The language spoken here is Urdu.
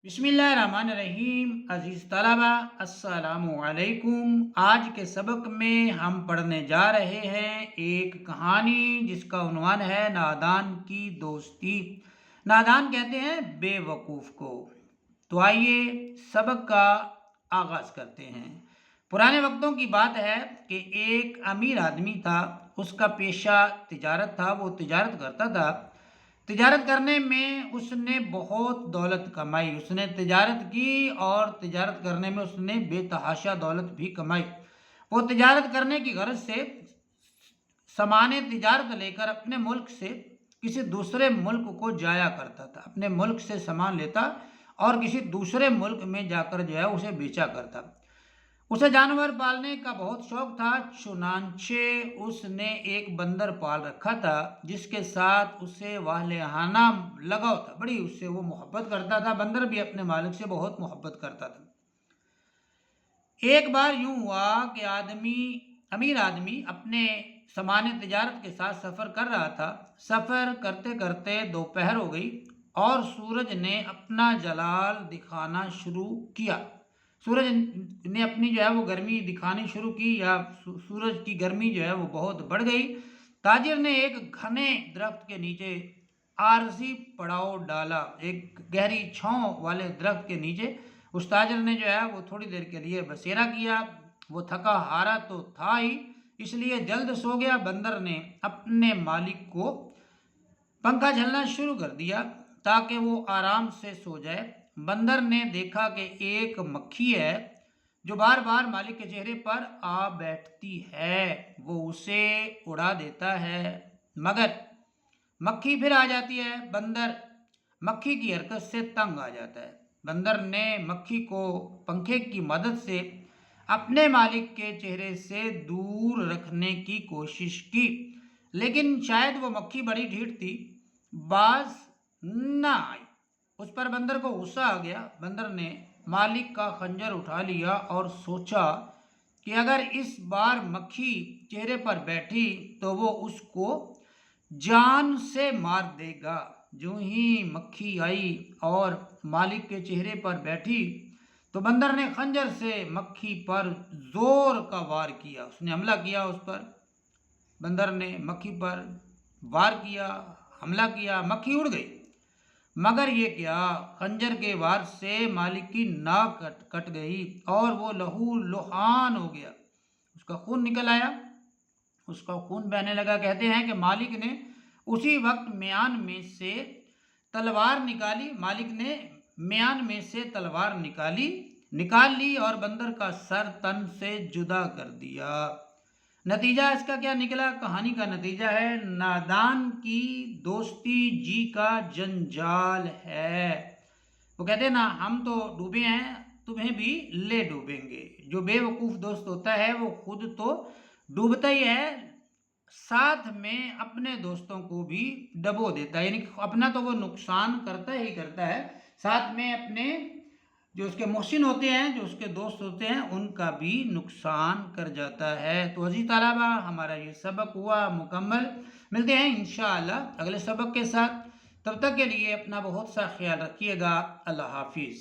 بسم اللہ الرحمن الرحیم۔ عزیز طلبہ السلام علیکم۔ آج کے سبق میں ہم پڑھنے جا رہے ہیں ایک کہانی جس کا عنوان ہے نادان کی دوستی۔ نادان کہتے ہیں بے وقوف کو۔ تو آئیے سبق کا آغاز کرتے ہیں۔ پرانے وقتوں کی بات ہے کہ ایک امیر آدمی تھا، اس کا پیشہ تجارت تھا، وہ تجارت کرتا تھا۔ تجارت کرنے میں اس نے بہت دولت کمائی، اس نے تجارت کی اور تجارت کرنے میں اس نے بے تحاشا دولت بھی کمائی۔ وہ تجارت کرنے کی غرض سے سامان تجارت لے کر اپنے ملک سے کسی دوسرے ملک کو جایا کرتا تھا، اپنے ملک سے سامان لیتا اور کسی دوسرے ملک میں جا کر جو ہے اسے بیچا کرتا۔ اسے جانور پالنے کا بہت شوق تھا، چنانچہ اس نے ایک بندر پال رکھا تھا جس کے ساتھ اسے واہلانہ لگاؤ تھا، بڑی اس سے وہ محبت کرتا تھا۔ بندر بھی اپنے مالک سے بہت محبت کرتا تھا۔ ایک بار یوں ہوا کہ امیر آدمی اپنے سامان تجارت کے ساتھ سفر کر رہا تھا۔ سفر کرتے کرتے دوپہر ہو گئی اور سورج نے اپنا جلال دکھانا شروع کیا۔ سورج نے اپنی جو ہے وہ گرمی دکھانی شروع کی، یا سورج کی گرمی جو ہے وہ بہت بڑھ گئی۔ تاجر نے ایک گھنے درخت کے نیچے عارضی پڑاؤ ڈالا، ایک گہری چھاؤں والے درخت کے نیچے اس تاجر نے جو ہے وہ تھوڑی دیر کے لیے بسیرا کیا۔ وہ تھکا ہارا تو تھا ہی، اس لیے جلد سو گیا۔ بندر نے اپنے مالک کو پنکھا جھلنا شروع کر دیا تاکہ وہ آرام سے سو جائے۔ بندر نے دیکھا کہ ایک مکھی ہے جو بار بار مالک کے چہرے پر آ بیٹھتی ہے، وہ اسے اڑا دیتا ہے مگر مکھی پھر آ جاتی ہے۔ بندر مکھی کی حرکت سے تنگ آ جاتا ہے۔ بندر نے مکھی کو پنکھے کی مدد سے اپنے مالک کے چہرے سے دور رکھنے کی کوشش کی، لیکن شاید وہ مکھی بڑی ڈھیٹ تھی، باز نہ آئی۔ اس پر بندر کو غصہ آ گیا۔ بندر نے مالک کا خنجر اٹھا لیا اور سوچا کہ اگر اس بار مکھی چہرے پر بیٹھی تو وہ اس کو جان سے مار دے گا۔ جو ہی مکھی آئی اور مالک کے چہرے پر بیٹھی تو بندر نے خنجر سے مکھی پر زور کا وار کیا، اس نے حملہ کیا اس پر۔ بندر نے مکھی پر وار کیا، حملہ کیا، مکھی اڑ گئی، مگر یہ کیا، خنجر کے وار سے مالک کی ناک کٹ گئی اور وہ لہو لہان ہو گیا، اس کا خون نکل آیا، اس کا خون بہنے لگا۔ کہتے ہیں کہ مالک نے اسی وقت میان میں سے تلوار نکالی، مالک نے میان میں سے تلوار نکال لی اور بندر کا سر تن سے جدا کر دیا۔ نتیجہ اس کا کیا نکلا؟ کہانی کا نتیجہ ہے نادان کی دوستی جی کا جنجال ہے۔ وہ کہتے ہیں نا، ہم تو ڈوبے ہیں، تمہیں بھی لے ڈوبیں گے۔ جو بے وقوف دوست ہوتا ہے وہ خود تو ڈوبتا ہی ہے، ساتھ میں اپنے دوستوں کو بھی ڈبو دیتا ہے، یعنی اپنا تو وہ نقصان کرتا ہی کرتا ہے، ساتھ میں اپنے جو اس کے محسن ہوتے ہیں، جو اس کے دوست ہوتے ہیں، ان کا بھی نقصان کر جاتا ہے۔ تو عزیز طلبہ، ہمارا یہ سبق ہوا مکمل۔ ملتے ہیں انشاءاللہ اگلے سبق کے ساتھ، تب تک کے لیے اپنا بہت سا خیال رکھیے گا۔ اللہ حافظ۔